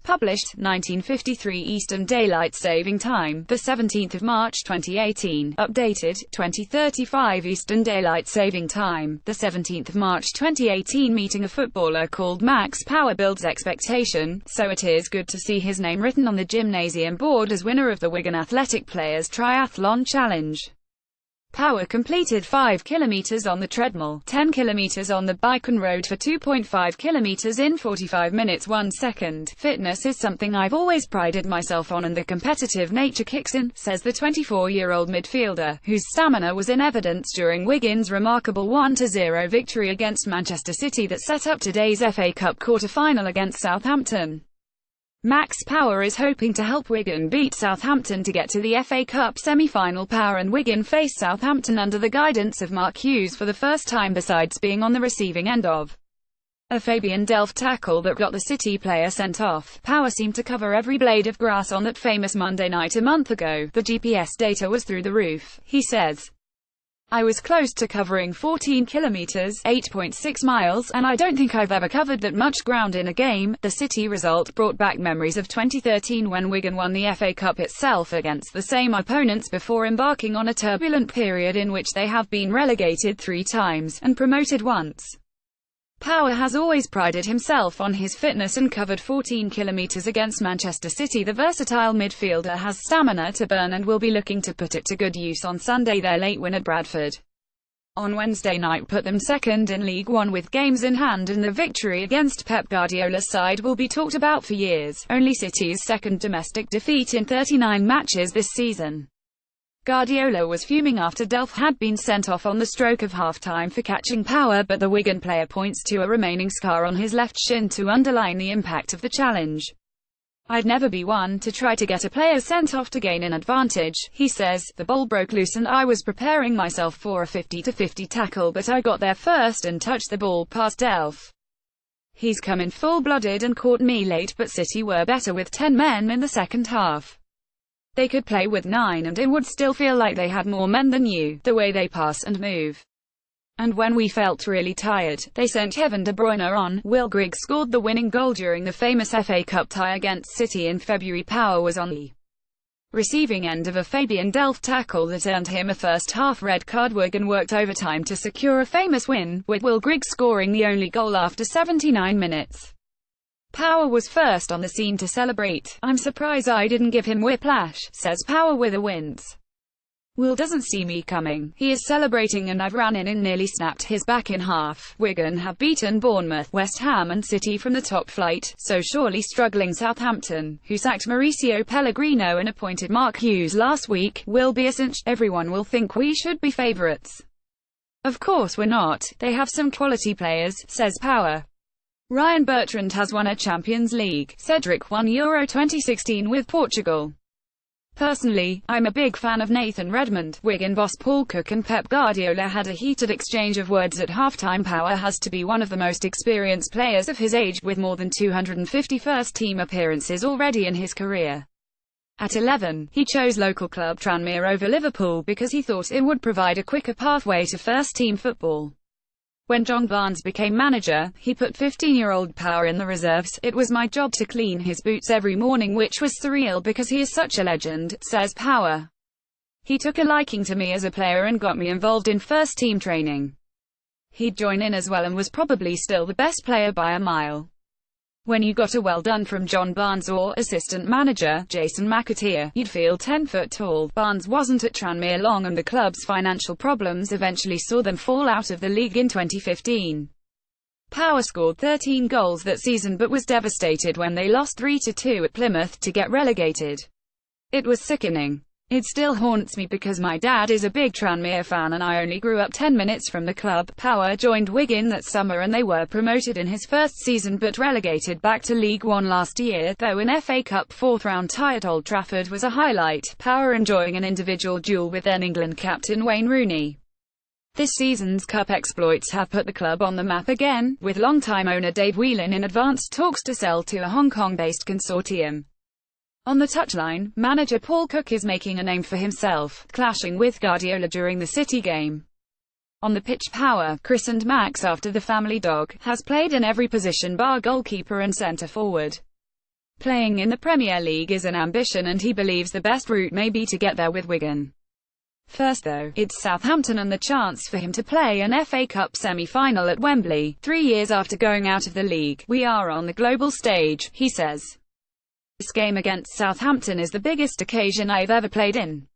Published, 1953 Eastern Daylight Saving Time, the 17th of March 2018. Updated, 2035 Eastern Daylight Saving Time, the 17th of March 2018. Meeting a footballer called Max Power builds expectation, so it is good to see his name written on the gymnasium board as winner of the Wigan Athletic Players Triathlon Challenge. Power completed 5 kilometers on the treadmill, 10 kilometers on the bike and rode for 2.5 kilometers in 45 minutes 1 second. Fitness is something I've always prided myself on and the competitive nature kicks in, says the 24-year-old midfielder, whose stamina was in evidence during Wigan's remarkable 1-0 victory against Manchester City that set up today's FA Cup quarter-final against Southampton. Max Power is hoping to help Wigan beat Southampton to get to the FA Cup semi-final. Power and Wigan face Southampton under the guidance of Mark Hughes for the first time, besides being on the receiving end of a Fabian Delph tackle that got the City player sent off. Power seemed to cover every blade of grass on that famous Monday night a month ago. The GPS data was through the roof, he says. I was close to covering 14 kilometers, 8.6 miles, and I don't think I've ever covered that much ground in a game. The City result brought back memories of 2013 when Wigan won the FA Cup itself against the same opponents before embarking on a turbulent period in which they have been relegated 3 times, and promoted once. Power has always prided himself on his fitness and covered 14 kilometers against Manchester City. The versatile midfielder has stamina to burn and will be looking to put it to good use on Sunday. Their late win at Bradford on Wednesday night put them second in League One with games in hand, and the victory against Pep Guardiola's side will be talked about for years. Only City's second domestic defeat in 39 matches this season. Guardiola was fuming after Delph had been sent off on the stroke of half-time for catching Power, but the Wigan player points to a remaining scar on his left shin to underline the impact of the challenge. I'd never be one to try to get a player sent off to gain an advantage, he says. The ball broke loose and I was preparing myself for a 50-50 tackle, but I got there first and touched the ball past Delph. He's come in full-blooded and caught me late, but City were better with 10 men in the second half. They could play with 9 and it would still feel like they had more men than you, the way they pass and move. And when we felt really tired, they sent Kevin De Bruyne on. Will Grigg scored the winning goal during the famous FA Cup tie against City in February. Power was on the receiving end of a Fabian Delph tackle that earned him a first-half red card. Wigan worked overtime to secure a famous win, with Will Grigg scoring the only goal after 79 minutes. Power was first on the scene to celebrate. I'm surprised I didn't give him whiplash, says Power with a wince. Will doesn't see me coming. He is celebrating and I've ran in and nearly snapped his back in half. Wigan have beaten Bournemouth, West Ham and City from the top flight, so surely struggling Southampton, who sacked Mauricio Pellegrino and appointed Mark Hughes last week, will be a cinch. Everyone will think we should be favourites. Of course we're not. They have some quality players, says Power. Ryan Bertrand has won a Champions League. Cedric won Euro 2016 with Portugal. Personally, I'm a big fan of Nathan Redmond. Wigan boss Paul Cook and Pep Guardiola had a heated exchange of words at halftime. Power has to be one of the most experienced players of his age, with more than 250 first-team appearances already in his career. At 11, he chose local club Tranmere over Liverpool because he thought it would provide a quicker pathway to first-team football. When John Barnes became manager, he put 15-year-old Power in the reserves. It was my job to clean his boots every morning, which was surreal because he is such a legend, says Power. He took a liking to me as a player and got me involved in first-team training. He'd join in as well and was probably still the best player by a mile. When you got a well done from John Barnes or assistant manager Jason McAteer, you'd feel 10 foot tall. Barnes wasn't at Tranmere long and the club's financial problems eventually saw them fall out of the league in 2015. Power scored 13 goals that season but was devastated when they lost 3-2 at Plymouth to get relegated. It was sickening. It still haunts me because my dad is a big Tranmere fan and I only grew up 10 minutes from the club. Power joined Wigan that summer and they were promoted in his first season but relegated back to League One last year, though an FA Cup fourth-round tie at Old Trafford was a highlight. Power enjoying an individual duel with then England captain Wayne Rooney. This season's Cup exploits have put the club on the map again, with longtime owner Dave Whelan in advanced talks to sell to a Hong Kong-based consortium. On the touchline, manager Paul Cook is making a name for himself, clashing with Guardiola during the City game. On the pitch, Power, christened Max after the family dog, has played in every position bar goalkeeper and centre forward. Playing in the Premier League is an ambition and he believes the best route may be to get there with Wigan. First though, it's Southampton and the chance for him to play an FA Cup semi-final at Wembley. 3 years after going out of the league, we are on the global stage, he says. This game against Southampton is the biggest occasion I've ever played in.